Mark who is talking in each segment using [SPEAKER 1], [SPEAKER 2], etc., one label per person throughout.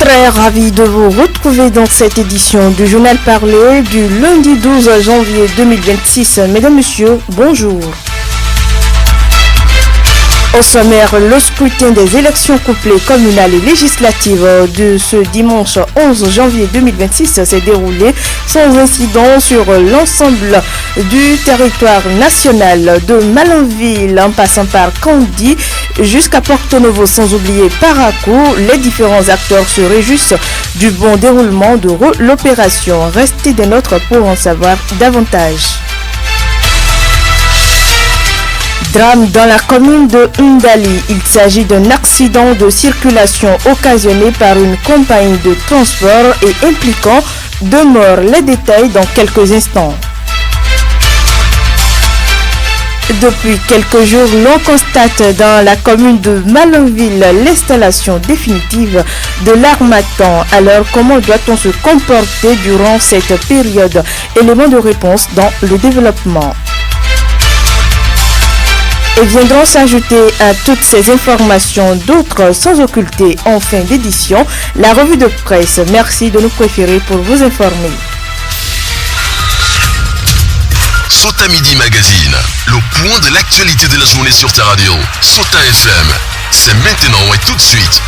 [SPEAKER 1] Très ravi de vous retrouver dans cette édition du Journal Parlé du lundi 12 janvier 2026. Mesdames, Messieurs, bonjour. Au sommaire, le scrutin des élections couplées communales et législatives de ce dimanche 11 janvier 2026 s'est déroulé sans incident sur l'ensemble du territoire national, de Malanville en passant par Kandy jusqu'à Porto Novo, sans oublier Parakou. Les différents acteurs se réjouissent du bon déroulement de l'opération. Restez des nôtres pour en savoir davantage. Drame dans la commune de Ndali. Il s'agit d'un accident de circulation occasionné par une compagnie de transport et impliquant 2 morts. Les détails dans quelques instants. Depuis quelques jours, l'on constate dans la commune de Malanville l'installation définitive de l'armatan. Alors, comment doit-on se comporter durant cette période? Élément de réponse dans le développement. Et viendront s'ajouter à toutes ces informations d'autres sans occulter en fin d'édition la revue de presse. Merci de nous préférer pour vous informer.
[SPEAKER 2] Sota Midi Magazine, le point de l'actualité de la journée sur ta radio. Sota FM, c'est maintenant et tout de suite.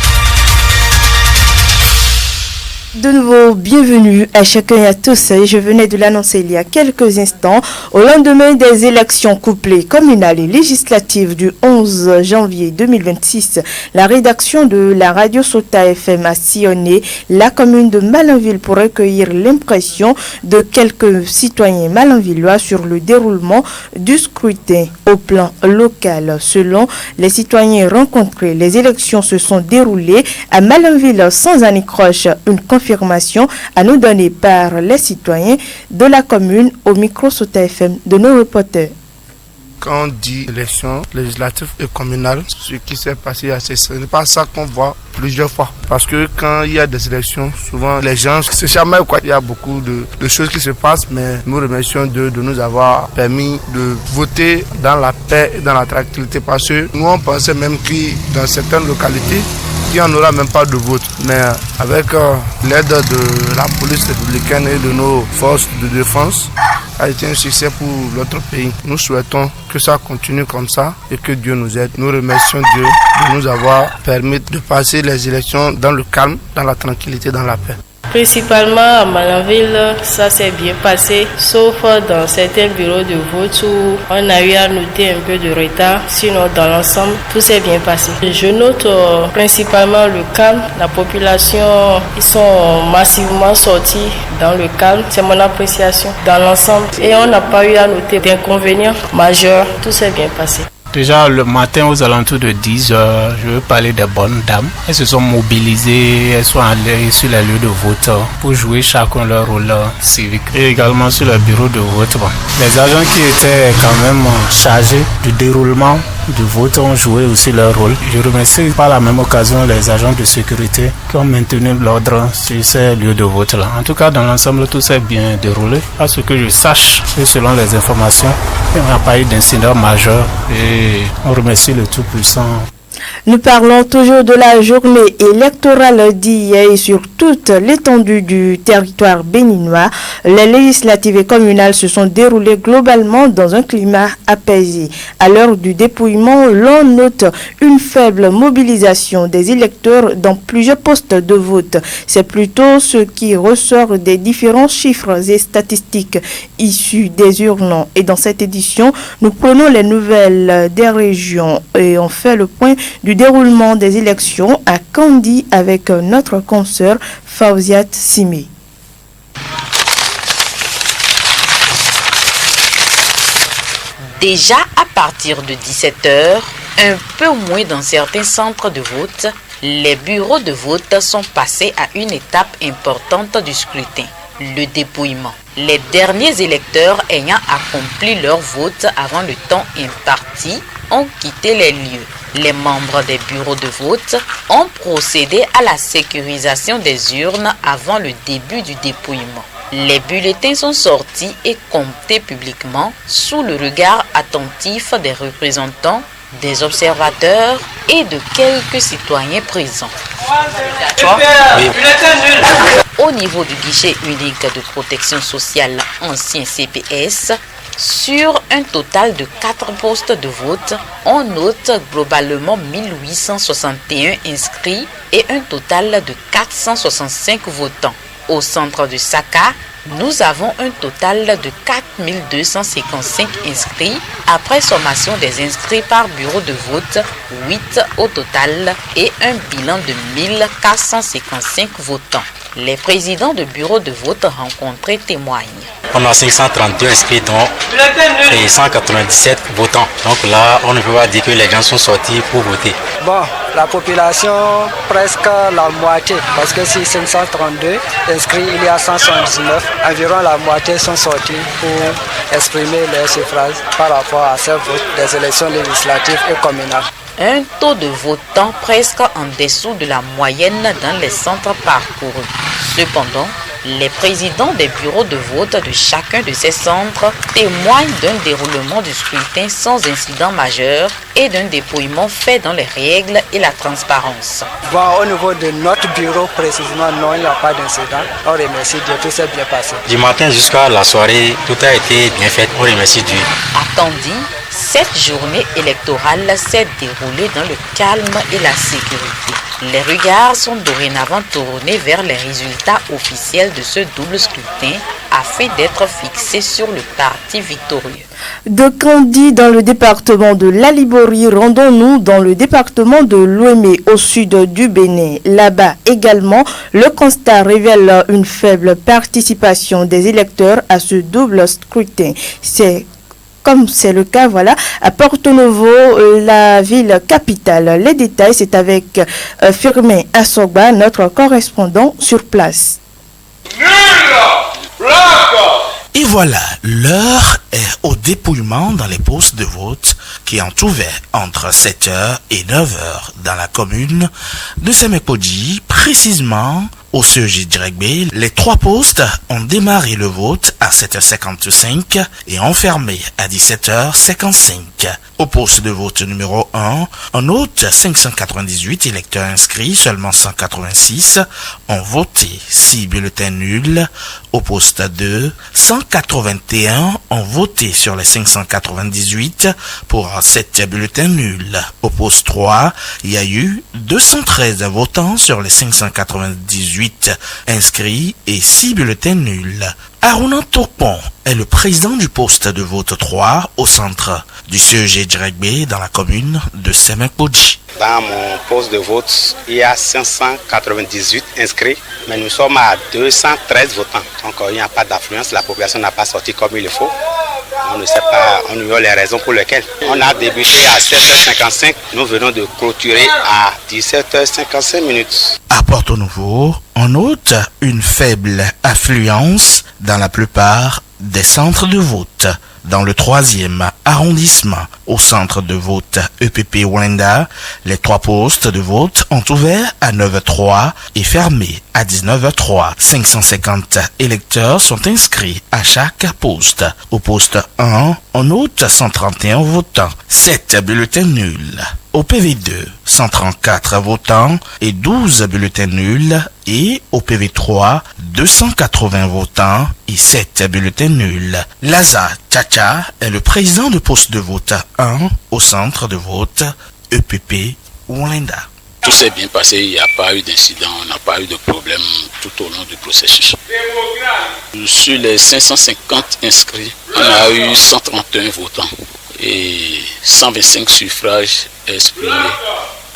[SPEAKER 1] De nouveau, bienvenue à chacun et à tous. Je venais de l'annoncer il y a quelques instants. Au lendemain des élections couplées communales et législatives du 11 janvier 2026, la rédaction de la radio Sota FM a sillonné la commune de Malanville pour recueillir l'impression de quelques citoyens malanvillois sur le déroulement du scrutin. Au plan local, selon les citoyens rencontrés, les élections se sont déroulées à Malanville sans anicroche. Une confirmation à nous donner par les citoyens de la commune au micro Sota FM de nos reporters.
[SPEAKER 3] Quand on dit élection législative et communale, ce qui s'est passé, ce n'est pas ça qu'on voit plusieurs fois. Parce que quand il y a des élections, souvent les gens se chamaillent. Il y a beaucoup de choses qui se passent, mais nous remercions Dieu de nous avoir permis de voter dans la paix et dans la tranquillité. Parce que nous, on pensait même que dans certaines localités, il n'y en aura même pas de vote. Mais avec l'aide de la police républicaine et de nos forces de défense, a été un succès pour notre pays. Nous souhaitons que ça continue comme ça et que Dieu nous aide. Nous remercions Dieu de nous avoir permis de passer les élections dans le calme, dans la tranquillité, dans la paix.
[SPEAKER 4] Principalement à Malanville, ça s'est bien passé, sauf dans certains bureaux de vote où on a eu à noter un peu de retard. Sinon, dans l'ensemble, tout s'est bien passé. Je note principalement le calme. La population, ils sont massivement sortis dans le calme. C'est mon appréciation dans l'ensemble. Et on n'a pas eu à noter d'inconvénients majeurs. Tout s'est bien passé.
[SPEAKER 5] Déjà le matin aux alentours de 10 heures, je veux parler des bonnes dames. Elles se sont mobilisées, elles sont allées sur les lieux de vote pour jouer chacun leur rôle civique. Et également sur le bureau de vote. Les agents qui étaient quand même chargés du déroulement du vote ont joué aussi leur rôle. Je remercie par la même occasion les agents de sécurité qui ont maintenu l'ordre sur ces lieux de vote là. En tout cas, dans l'ensemble, tout s'est bien déroulé. À ce que je sache, et selon les informations, il n'y a pas eu d'incident majeur et on remercie le Tout-Puissant.
[SPEAKER 1] Nous parlons toujours de la journée électorale d'hier et sur toute l'étendue du territoire béninois. Les législatives et communales se sont déroulées globalement dans un climat apaisé. À l'heure du dépouillement, l'on note une faible mobilisation des électeurs dans plusieurs postes de vote. C'est plutôt ce qui ressort des différents chiffres et statistiques issus des urnes. Et dans cette édition, nous prenons les nouvelles des régions et on fait le point du déroulement des élections à Kandy avec notre consoeur Fawziat Simé.
[SPEAKER 6] Déjà à partir de 17h, un peu moins dans certains centres de vote, les bureaux de vote sont passés à une étape importante du scrutin, le dépouillement. Les derniers électeurs ayant accompli leur vote avant le temps imparti ont quitté les lieux. Les membres des bureaux de vote ont procédé à la sécurisation des urnes avant le début du dépouillement. Les bulletins sont sortis et comptés publiquement sous le regard attentif des représentants des observateurs et de quelques citoyens présents. Au niveau du guichet unique de protection sociale ancien CPS, sur un total de 4 postes de vote, on note globalement 1861 inscrits et un total de 465 votants. Au centre de Saka, nous avons un total de 4255 inscrits après sommation des inscrits par bureau de vote, 8 au total et un bilan de 1455 votants. Les présidents de bureaux de vote rencontrés témoignent.
[SPEAKER 7] On a 532 inscrits et 197 votants. Donc là, on ne peut pas dire que les gens sont sortis pour voter.
[SPEAKER 8] Bon, la population, presque la moitié, parce que si 532 inscrits, il y a 179, environ la moitié sont sortis pour exprimer leur suffrage par rapport à ce vote des élections législatives et communales.
[SPEAKER 6] Un taux de votants presque en dessous de la moyenne dans les centres parcourus. Cependant, les présidents des bureaux de vote de chacun de ces centres témoignent d'un déroulement du scrutin sans incident majeur et d'un dépouillement fait dans les règles et la transparence.
[SPEAKER 8] Bon, au niveau de notre bureau précisément, non, il n'y a pas d'incident. On remercie Dieu, tout s'est bien passé.
[SPEAKER 7] Du matin jusqu'à la soirée, tout a été bien fait. On remercie Dieu.
[SPEAKER 6] Attendu, cette journée électorale s'est déroulée dans le calme et la sécurité. Les regards sont dorénavant tournés vers les résultats officiels de ce double scrutin afin d'être fixés sur le parti victorieux.
[SPEAKER 1] De Kandi dans le département de l'Alibori, rendons-nous dans le département de l'Ouémé au sud du Bénin. Là-bas également, le constat révèle une faible participation des électeurs à ce double scrutin. Comme c'est le cas, à Porto-Novo, la ville capitale. Les détails, c'est avec Firmin Assogba, notre correspondant sur place.
[SPEAKER 9] Et voilà, l'heure est au dépouillement dans les postes de vote qui ont ouvert entre 7h et 9h dans la commune de Semekpodji, précisément au CEJ-Djregbe. Les 3 postes ont démarré le vote à 7h55 et ont fermé à 17h55. Au poste de vote numéro 1, on note 598 électeurs inscrits, seulement 186 ont voté, 6 bulletins nuls. Au poste 2, 181 ont voté sur les 598 pour 7 bulletins nuls. Au poste 3, il y a eu 213 votants sur les 598 inscrits et 6 bulletins nuls. Aruna Topon est le président du poste de vote 3 au centre du CEJ-Djregbe dans la commune de Semekpodji.
[SPEAKER 10] Dans mon poste de vote, il y a 598 inscrits, mais nous sommes à 213 votants. Donc il n'y a pas d'affluence, la population n'a pas sorti comme il le faut. On ne sait pas, on ignore les raisons pour lesquelles. On a débuté à 7h55, nous venons de clôturer à 17h55.
[SPEAKER 9] À Porto-Novo, on note une faible affluence dans la plupart des centres de vote. Dans le 3e arrondissement, au centre de vote EPP Wenda, les 3 postes de vote ont ouvert à 9h03 et fermé à 19h03. 550 électeurs sont inscrits à chaque poste. Au poste 1, on note 131 votants, 7 bulletins nuls. Au PV2, 134 votants et 12 bulletins nuls. Et au PV3, 280 votants et 7 bulletins nuls. Laza Tchacha est le président du poste de vote 1 au centre de vote EPP Wenda.
[SPEAKER 11] Tout s'est bien passé, il n'y a pas eu d'incident, on n'a pas eu de problème tout au long du processus. Sur les 550 inscrits, on a eu 131 votants et 125 suffrages exprimés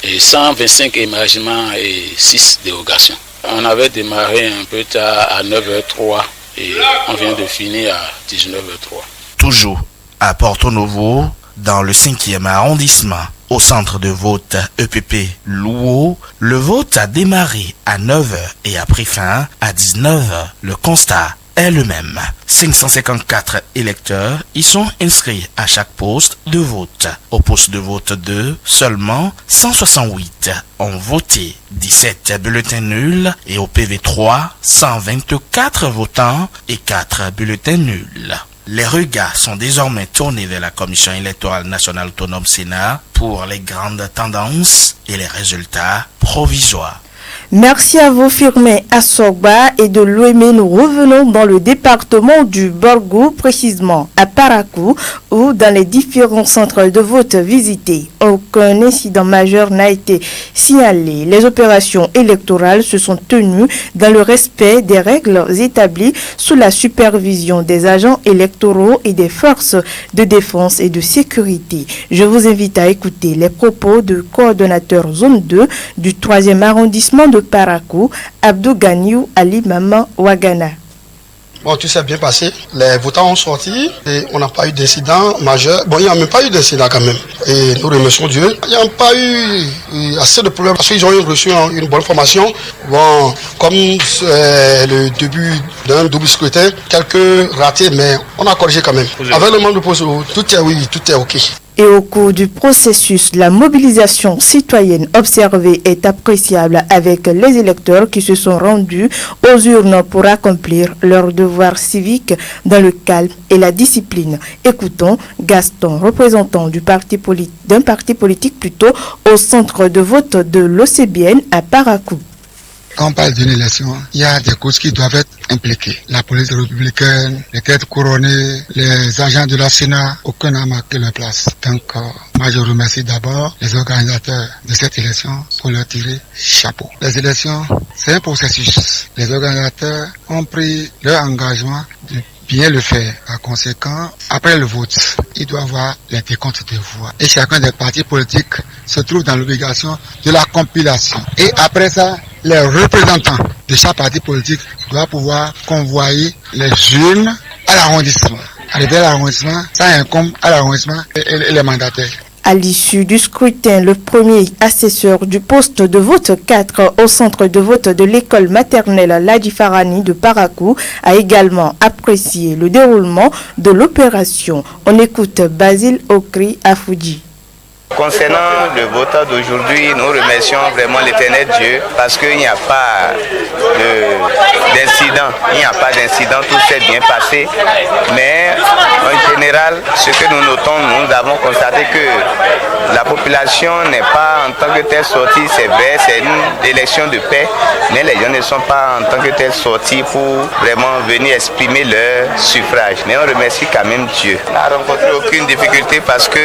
[SPEAKER 11] et 125 émargements et 6 dérogations. On avait démarré un peu tard à 9h03 et on vient de finir à 19h03.
[SPEAKER 9] Toujours à Porto-Novo, dans le 5e arrondissement, au centre de vote EPP Louo, le vote a démarré à 9h et a pris fin à 19h. Le constat est le même. 554 électeurs y sont inscrits à chaque poste de vote. Au poste de vote 2, seulement 168 ont voté, 17 bulletins nuls et au PV3, 124 votants et 4 bulletins nuls. Les regards sont désormais tournés vers la Commission électorale nationale autonome Sénat pour les grandes tendances et les résultats provisoires.
[SPEAKER 1] Merci à vous, Firmin Assogba, et de l'OME. Nous revenons dans le département du Borgou, précisément à Parakou, où dans les différents centres de vote visités, aucun incident majeur n'a été signalé. Les opérations électorales se sont tenues dans le respect des règles établies sous la supervision des agents électoraux et des forces de défense et de sécurité. Je vous invite à écouter les propos du coordonnateur zone 2 du 3e arrondissement de Parakou, Abdou Ganiou Ali Maman Ouagana.
[SPEAKER 12] Bon, tout s'est bien passé. Les votants ont sorti et on n'a pas eu d'incident majeur. Bon, il n'y a même pas eu d'incident quand même. Et nous remercions Dieu. Il n'y a pas eu assez de problèmes parce qu'ils ont reçu une bonne formation. Bon, comme le début d'un double scrutin, quelques ratés, mais on a corrigé quand même. Avec le manque de poste, tout est OK.
[SPEAKER 1] Et au cours du processus, la mobilisation citoyenne observée est appréciable avec les électeurs qui se sont rendus aux urnes pour accomplir leur devoir civique dans le calme et la discipline. Écoutons Gaston, représentant d'un parti politique plutôt au centre de vote de l'OCBN à Parakou.
[SPEAKER 13] Quand on parle d'une élection, il y a des causes qui doivent être impliquées. La police républicaine, les têtes couronnées, les agents de la Sénat, aucun n'a marqué leur place. Donc, moi je remercie d'abord les organisateurs de cette élection pour leur tirer chapeau. Les élections, c'est un processus. Les organisateurs ont pris leur engagement de bien le faire. Par conséquent, après le vote, il doit y avoir les décomptes de voix. Et chacun des partis politiques se trouve dans l'obligation de la compilation. Et après ça, les représentants de chaque parti politique doivent pouvoir convoyer les urnes à l'arrondissement. Arrivé à l'arrondissement, ça incombe à l'arrondissement et les mandataires.
[SPEAKER 1] À l'issue du scrutin, le premier assesseur du poste de vote 4 au centre de vote de l'école maternelle Ladi Farani de Parakou a également apprécié le déroulement de l'opération. On écoute Basile Okri Afoudji.
[SPEAKER 14] Concernant le vote d'aujourd'hui, nous remercions vraiment l'Éternel Dieu parce qu'il n'y a pas d'incident. Il n'y a pas d'incident, tout s'est bien passé. Mais en général, ce que nous notons, nous avons constaté que la population n'est pas en tant que telle sortie. C'est vrai, c'est une élection de paix, mais les gens ne sont pas en tant que telle sortis pour vraiment venir exprimer leur suffrage. Mais on remercie quand même Dieu. On n'a rencontré aucune difficulté parce que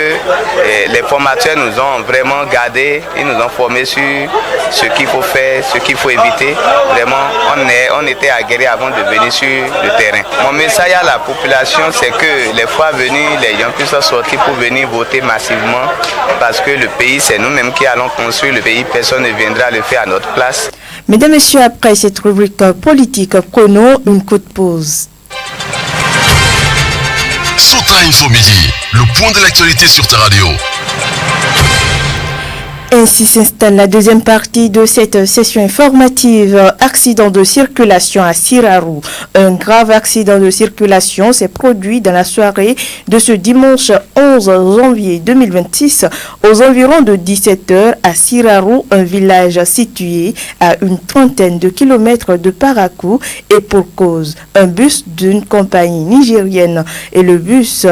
[SPEAKER 14] les formateurs nous ont vraiment gardés, ils nous ont formés sur ce qu'il faut faire, ce qu'il faut éviter. Vraiment, on était aguerris avant de venir sur le terrain. Mon message à la population, c'est que les fois venues, les gens puissent sortir pour venir voter massivement parce que le pays, c'est nous-mêmes qui allons construire le pays. Personne ne viendra le faire à notre place.
[SPEAKER 1] Mesdames et messieurs, après cette rubrique politique, prenons une courte pause.
[SPEAKER 2] Sota Info Midi, le point de l'actualité sur ta radio.
[SPEAKER 1] Ainsi s'installe la deuxième partie de cette session informative. Accident de circulation à Sirarou. Un grave accident de circulation s'est produit dans la soirée de ce dimanche 11 janvier 2026 aux environs de 17h à Sirarou, un village situé à une trentaine de kilomètres de Parakou, et pour cause, un bus d'une compagnie nigérienne et le bus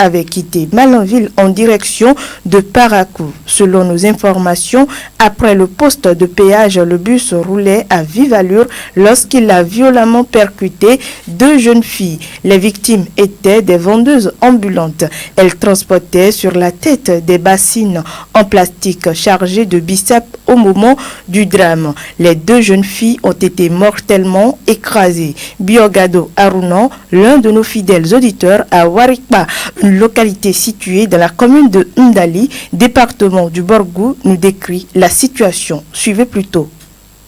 [SPEAKER 1] avait quitté Malanville en direction de Parakou. Selon nos informations, après le poste de péage, le bus roulait à vive allure lorsqu'il a violemment percuté deux jeunes filles. Les victimes étaient des vendeuses ambulantes. Elles transportaient sur la tête des bassines en plastique chargées de biceps au moment du drame. Les deux jeunes filles ont été mortellement écrasées. Biogado Arunan, l'un de nos fidèles auditeurs à Warikba, une localité située dans la commune de Ndali, département du Borgou, nous décrit la situation. Suivez plutôt.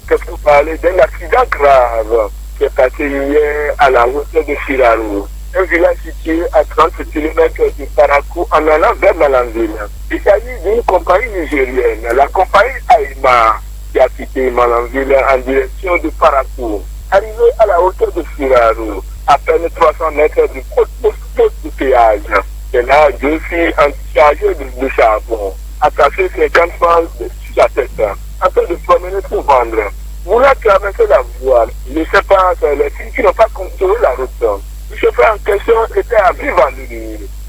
[SPEAKER 15] Il faut parler d'un accident grave qui est passé hier à la route de Sirarou, un village situé à 30 km de Parakou en allant vers Malanville. Il s'agit d'une compagnie nigérienne, la compagnie Aïma, qui a quitté Malanville en direction de Parakou. Arrivé à la hauteur de Sirarou, à peine 300 mètres du poste de péage. C'est là deux filles chargées de charbon, attachées 50 francs sur la tête, en train de promener pour vendre. Voulant traverser la voie, ne sait pas, les filles qui n'ont pas contrôlé la route, ils chauffeur en question était à vivre.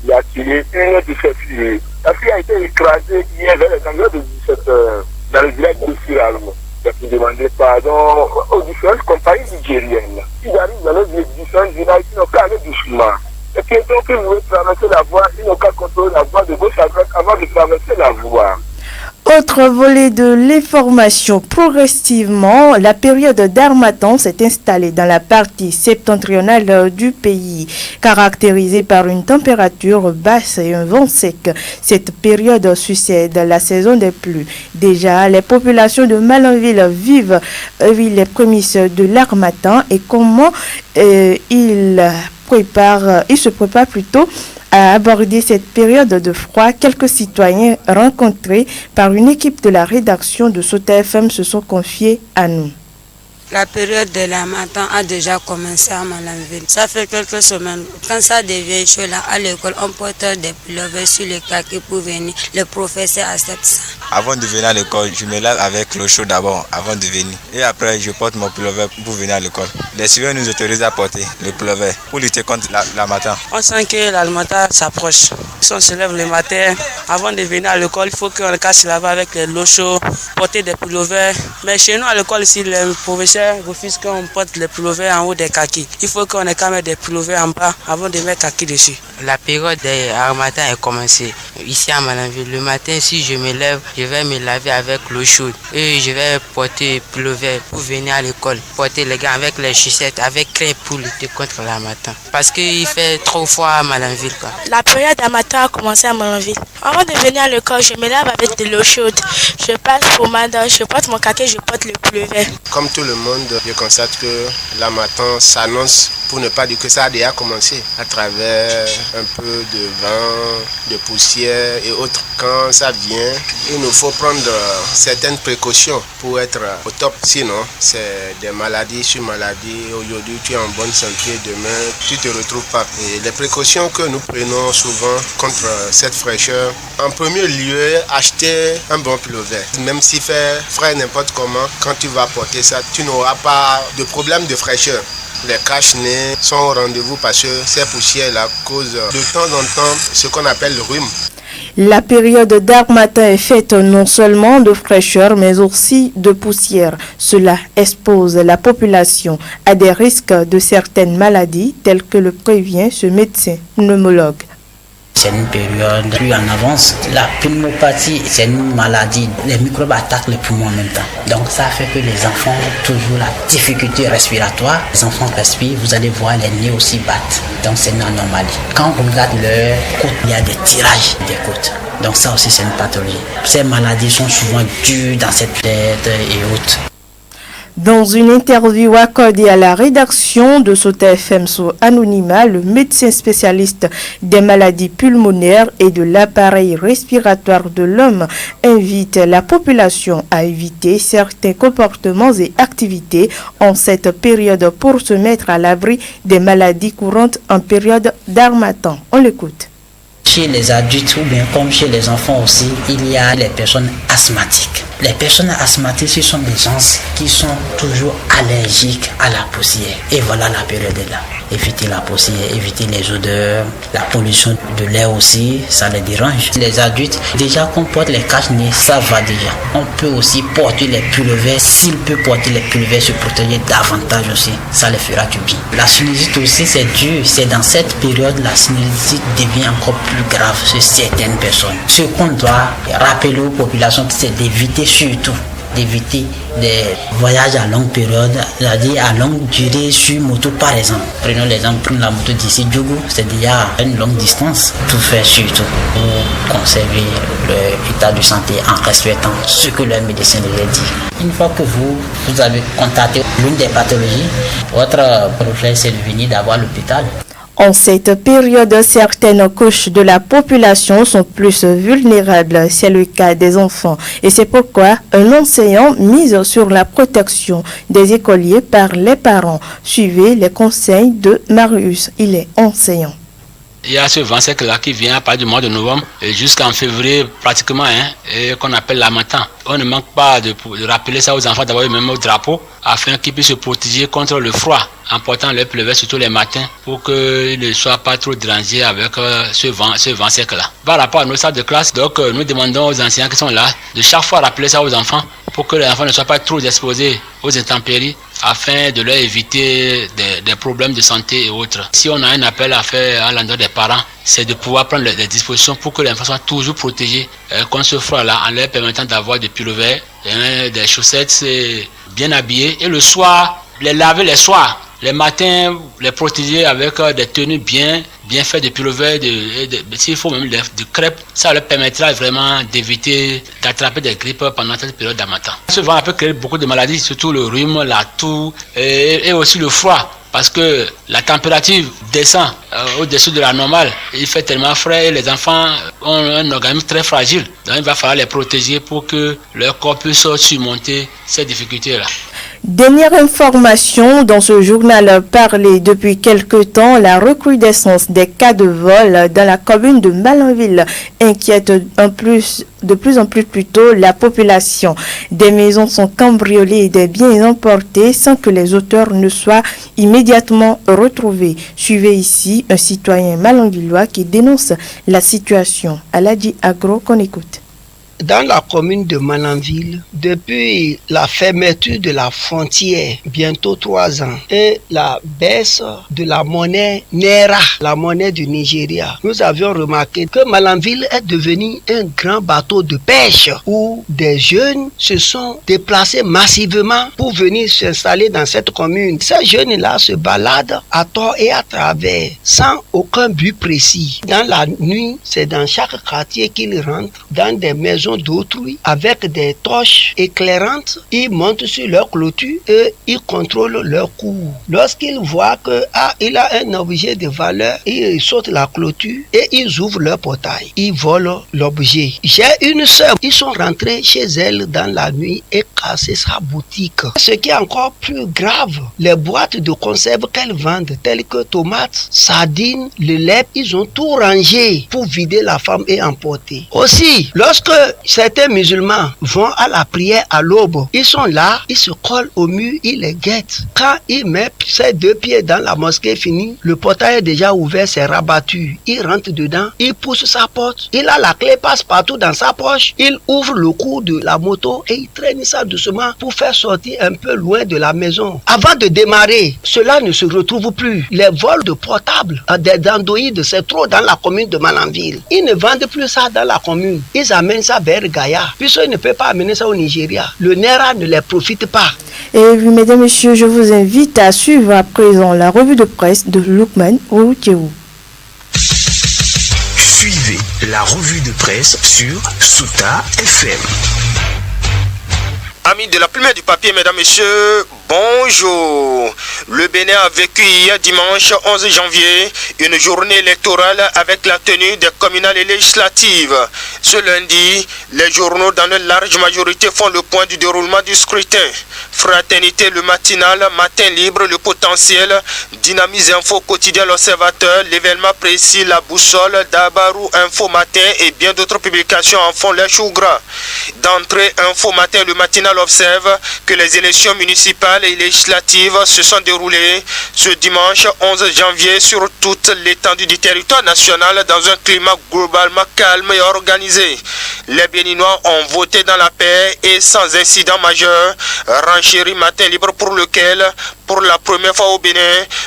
[SPEAKER 15] Il a tué une de ses filles. La fille a été écrasée hier vers les environs de 17 heures dans le village de Siralmo. Il a pu demander pardon aux différentes compagnies nigériennes. Ils arrivent dans les différents villages, ils n'ont qu'à aller doucement. Les piétons qui voulaient traverser la voie, ils n'ont qu'à contrôler la voie de gauche à droite avant de traverser la voie.
[SPEAKER 1] Autre volet de l'information, progressivement, la période d'harmattan s'est installée dans la partie septentrionale du pays, caractérisée par une température basse et un vent sec. Cette période succède la saison des pluies. Déjà, les populations de Malanville vivent les prémices de l'harmattan et comment ils se préparent plutôt à aborder cette période de froid. Quelques citoyens rencontrés par une équipe de la rédaction de Sota FM se sont confiés à nous.
[SPEAKER 16] La période de l'harmattan a déjà commencé à Malanville. Ça fait quelques semaines. Quand ça devient chaud là, à l'école, on porte des pullovers sur les caquets pour venir. Le professeur accepte ça.
[SPEAKER 17] Avant de venir à l'école, je me lave avec l'eau chaude d'abord, avant de venir. Et après, je porte mon pullover pour venir à l'école. Les surveillants nous autorisent à porter le pullover pour lutter contre l'harmattan.
[SPEAKER 18] On sent que l'harmattan s'approche. Si on se lève le matin, avant de venir à l'école, il faut qu'on casse la voie avec l'eau chaude, porter des pullovers. Mais chez nous à l'école, ici, le professeur refuse qu'on porte les pullovers en haut des kakis. Il faut qu'on ait quand même des pullovers en bas avant de mettre kakis dessus.
[SPEAKER 19] La période des harmattan est commencée. Ici à Malanville, le matin, si je me lève, je vais me laver avec l'eau chaude. Et je vais porter pullover pour venir à l'école. Porter les gants avec les chaussettes, avec crème pour lutter contre l'harmattan. Parce qu'il fait trop froid à Malanville.
[SPEAKER 20] La période d'harmattan a commencé à Malanville. Avant de venir à l'école, je me lave avec de l'eau chaude. Je passe pommade, je porte mon kaki, je porte le pullover.
[SPEAKER 21] Comme tout le monde, je constate que l'harmattan s'annonce, pour ne pas dire que ça a déjà commencé, à travers un peu de vent, de poussière et autres. Quand ça vient, il nous faut prendre certaines précautions pour être au top. Sinon, c'est des maladies sur maladies. Aujourd'hui, tu es en bonne santé, demain, tu ne te retrouves pas. Et les précautions que nous prenons souvent contre cette fraîcheur, en premier lieu, acheter un bon pullover. Même s'il fait frais n'importe comment, quand tu vas porter ça, tu n'auras pas de problème de fraîcheur. Les cache-nez sont au rendez-vous parce que ces poussières-là causent de temps en temps ce qu'on appelle le rhume.
[SPEAKER 1] La période d'harmattan est faite non seulement de fraîcheur mais aussi de poussière. Cela expose la population à des risques de certaines maladies telles que le prévient ce médecin pneumologue.
[SPEAKER 22] C'est une période plus en avance. La pneumopathie, c'est une maladie. Les microbes attaquent les poumons en même temps. Donc ça fait que les enfants ont toujours la difficulté respiratoire. Les enfants respirent, vous allez voir les nez aussi battent. Donc c'est une anomalie. Quand on regarde leur côte, il y a des tirages des côtes. Donc ça aussi c'est une pathologie. Ces maladies sont souvent dues dans cette tête et autres.
[SPEAKER 1] Dans une interview accordée à la rédaction de Sota FM sous anonymat, le médecin spécialiste des maladies pulmonaires et de l'appareil respiratoire de l'homme invite la population à éviter certains comportements et activités en cette période pour se mettre à l'abri des maladies courantes en période d'harmattan. On l'écoute.
[SPEAKER 22] Chez les adultes ou bien comme chez les enfants aussi, il y a les personnes asthmatiques. Les personnes asthmatiques, ce sont des gens qui sont toujours allergiques à la poussière. Et voilà, la période est là. Éviter la poussière, éviter les odeurs, la pollution de l'air aussi, ça les dérange. Les adultes, déjà qu'on porte les cache-nez, ça va déjà. On peut aussi porter les pullovers. S'il peut porter les pullovers, se protéger davantage aussi, ça les fera du bien. La sinusite aussi, c'est dur. C'est dans cette période, la sinusite devient encore plus grave sur certaines personnes. Ce qu'on doit rappeler aux populations, c'est d'éviter surtout d'éviter des voyages à longue période, c'est-à-dire à longue durée sur moto par exemple. Prenons l'exemple, prenons la moto d'ici Djougou, c'est déjà à une longue distance. Tout faire surtout pour conserver l'état de santé en respectant ce que le médecin nous dit. Une fois que vous avez constaté l'une des pathologies, votre projet c'est de venir d'avoir l'hôpital.
[SPEAKER 1] En cette période, certaines couches de la population sont plus vulnérables. C'est le cas des enfants. Et c'est pourquoi un enseignant mise sur la protection des écoliers par les parents. Suivez les conseils de Marius. Il est enseignant.
[SPEAKER 11] il y a ce vent sec là qui vient à partir du mois de novembre jusqu'en février pratiquement, et qu'on appelle l'harmattan. On ne manque pas de rappeler ça aux enfants, d'avoir même au drapeau, afin qu'ils puissent se protéger contre le froid, en portant leur pleuvet surtout les matins, pour qu'ils ne soient pas trop dérangés avec ce vent sec là. Par rapport à nos salles de classe, donc nous demandons aux enseignants qui sont là de chaque fois rappeler ça aux enfants, pour que les enfants ne soient pas trop exposés aux intempéries, afin de leur éviter des problèmes de santé et autres. Si on a un appel à faire à l'endroit des parents, c'est de pouvoir prendre les dispositions pour que les enfants soient toujours protégés contre ce froid-là, en leur permettant d'avoir des pullovers, des chaussettes bien habillées, et le soir, les laver les soirs. Les matins, les protéger avec des tenues bien faites de pullovers, s'il faut même de crêpes. Ça leur permettra vraiment d'éviter d'attraper des grippes pendant cette période d'harmattan. Ce vent peut créer beaucoup de maladies, surtout le rhume, la toux et aussi le froid. Parce que la température descend au-dessus de la normale. Il fait tellement frais et les enfants ont un organisme très fragile. Donc il va falloir les protéger pour que leur corps puisse surmonter ces difficultés-là.
[SPEAKER 1] Dernière information, dans ce journal parlé depuis quelque temps, la recrudescence des cas de vol dans la commune de Malanville inquiète de plus en plus plutôt la population. Des maisons sont cambriolées et des biens emportés sans que les auteurs ne soient immédiatement retrouvés. Suivez ici un citoyen malanvillois qui dénonce la situation. Aladi Agro, qu'on écoute.
[SPEAKER 3] Dans la commune de Malanville, depuis la fermeture de la frontière, bientôt 3 ans, et la baisse de la monnaie Naira, la monnaie du Nigeria, nous avions remarqué que Malanville est devenu un grand bateau de pêche où des jeunes se sont déplacés massivement pour venir s'installer dans cette commune. Ces jeunes-là se baladent à tort et à travers, sans aucun but précis. Dans la nuit, c'est dans chaque quartier qu'ils rentrent, dans des maisons d'autrui, avec des torches éclairantes. Ils montent sur leur clôture et ils contrôlent leur cours. Lorsqu'ils voient que il a un objet de valeur, ils sautent la clôture et ils ouvrent leur portail. Ils volent l'objet. J'ai une sœur, ils sont rentrés chez elle dans la nuit et cassé sa boutique. Ce qui est encore plus grave, les boîtes de conserve qu'elles vendent, telles que tomates, sardines, le lait, ils ont tout rangé pour vider la femme et emporter. Aussi, lorsque certains musulmans vont à la prière à l'aube, ils sont là, ils se collent au mur, ils les guettent. Quand ils mettent ses 2 pieds dans la mosquée finie, le portail est déjà ouvert, c'est rabattu. Il rentre dedans, il pousse sa porte, il a la clé, passe partout dans sa poche, il ouvre le cou de la moto et il traîne ça doucement pour faire sortir un peu loin de la maison. Avant de démarrer, cela ne se retrouve plus. Les vols de portables, des androïdes, c'est trop dans la commune de Malanville. Ils ne vendent plus ça dans la commune. Ils amènent ça vers Gaïa, puisqu'ils ne peuvent pas amener ça au Nigeria. Le Naira ne les profite pas.
[SPEAKER 1] Et oui, mesdames, messieurs, je vous invite à suivre à présent la revue de presse de Lukman Oukéou.
[SPEAKER 4] Suivez la revue de presse sur Souta FM.
[SPEAKER 23] Amis de la plume et du papier, mesdames, messieurs, bonjour. Le Bénin a vécu hier dimanche 11 janvier une journée électorale avec la tenue des communales et législatives. Ce lundi, les journaux dans leur large majorité font le point du déroulement du scrutin. Fraternité, le matinal, Matin libre, le potentiel, Dynamise Info, Quotidien l'Observateur, l'événement précis, la boussole, Dabarou Info Matin et bien d'autres publications en font les choux gras. D'entrée, Info Matin, le matinal observe que les élections municipales et législatives se sont déroulées ce dimanche 11 janvier sur toute l'étendue du territoire national dans un climat globalement calme et organisé. Les Béninois ont voté dans la paix et sans incident majeur. Renchéri Matin libre pour lequel, pour la première fois au Bénin,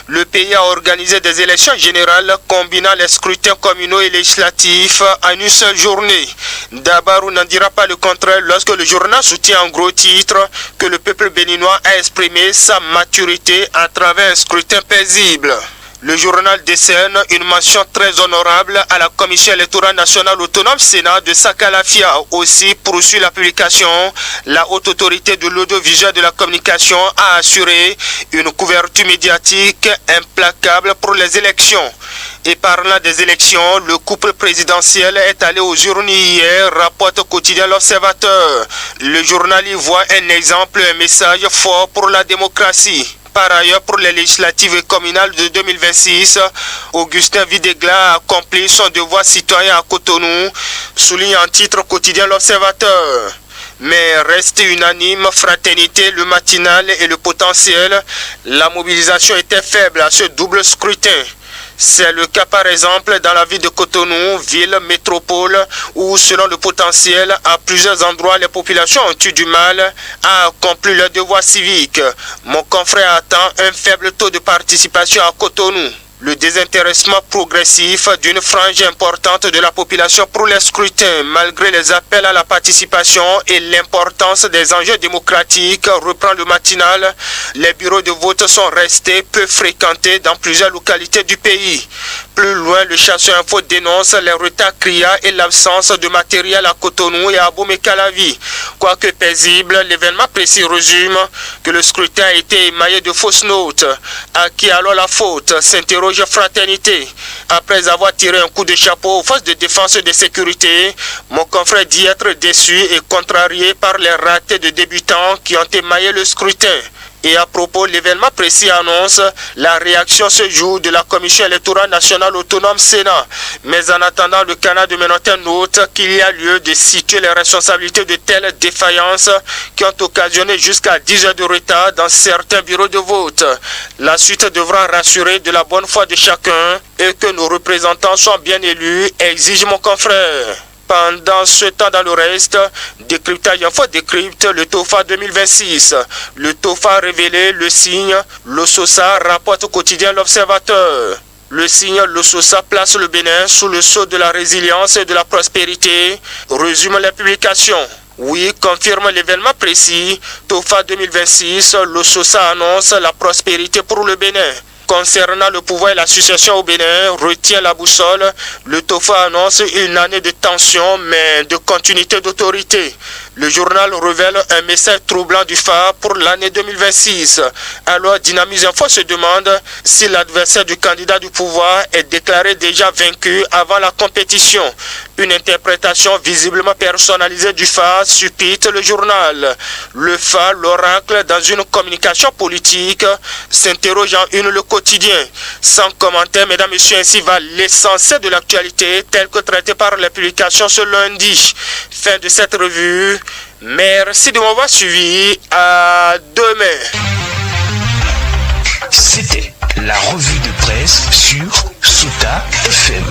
[SPEAKER 23] le pays a organisé des élections générales combinant les scrutins communaux et législatifs en une seule journée. Dabarou n'en dira pas le contraire lorsque le journal soutient en gros titre que le peuple béninois a exprimé sa maturité à travers un scrutin paisible. Le journal décerne une mention très honorable à la Commission électorale nationale autonome Sénat de Sakalafia. Aussi, poursuit la publication, la haute autorité de l'audiovisuel de la communication a assuré une couverture médiatique implacable pour les élections. Et parlant des élections, le couple présidentiel est allé aux urnes hier, rapporte Quotidien l'Observateur. Le journal y voit un exemple, un message fort pour la démocratie. Par ailleurs, pour les législatives communales de 2026, Augustin Videgla a accompli son devoir citoyen à Cotonou, souligne en titre quotidien l'Observateur. Mais reste unanime, fraternité, le matinal et le potentiel. La mobilisation était faible à ce double scrutin. C'est le cas par exemple dans la ville de Cotonou, ville métropole, où selon le potentiel, à plusieurs endroits, les populations ont eu du mal à accomplir leur devoir civique. Mon confrère attend un faible taux de participation à Cotonou. Le désintéressement progressif d'une frange importante de la population pour les scrutins, malgré les appels à la participation et l'importance des enjeux démocratiques, reprend le matinal. Les bureaux de vote sont restés peu fréquentés dans plusieurs localités du pays. Plus loin, le Chasseur Info dénonce les retards criards et l'absence de matériel à Cotonou et à Abomey-Calavi. Quoique paisible, l'événement précis résume que le scrutin a été émaillé de fausses notes. À qui alors la faute? S'interroge Fraternité. Après avoir tiré un coup de chapeau aux forces de défense et de sécurité, mon confrère dit être déçu et contrarié par les ratés de débutants qui ont émaillé le scrutin. Et à propos, l'événement précis annonce la réaction ce jour de la Commission électorale nationale autonome Sénat. Mais en attendant, le Canada de note qu'il y a lieu de situer les responsabilités de telles défaillances qui ont occasionné jusqu'à 10 heures de retard dans certains bureaux de vote. La suite devra rassurer de la bonne foi de chacun et que nos représentants soient bien élus, exige mon confrère. Pendant ce temps, dans le reste, décryptage info décrypte le TOFA 2026. Le TOFA a révélé le signe Lososa, rapporte au quotidien l'Observateur. Le signe Lososa place le Bénin sous le sceau de la résilience et de la prospérité, résume les publications. Oui, confirme l'événement précis, TOFA 2026, Lososa annonce la prospérité pour le Bénin. Concernant le pouvoir et la succession au Bénin, retient la boussole. Le TOFA annonce une année de tension, mais de continuité d'autorité. Le journal révèle un message troublant du phare pour l'année 2026. Alors, Dynamise Info se demande si l'adversaire du candidat du pouvoir est déclaré déjà vaincu avant la compétition. Une interprétation visiblement personnalisée du phare suppute le journal. Le phare, l'oracle, dans une communication politique, s'interroge en une le quotidien. Sans commentaire, mesdames et messieurs, ainsi va l'essentiel de l'actualité tel que traité par les publications ce lundi. Fin de cette revue. Merci de m'avoir suivi. À demain.
[SPEAKER 4] C'était la revue de presse sur Sota FM.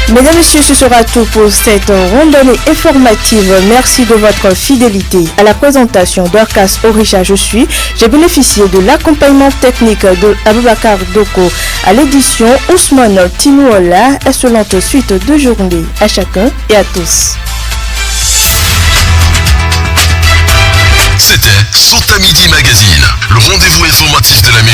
[SPEAKER 1] Mesdames et messieurs, ce sera tout pour cette randonnée informative. Merci de votre fidélité. À la présentation d'Orcas Orisha, j'ai bénéficié de l'accompagnement technique de Aboubakar Doko. À l'édition, Ousmane Tinouola. Excellente suite de journée à chacun et à tous.
[SPEAKER 2] C'était Sota Midi Magazine, le rendez-vous informatif de la musique.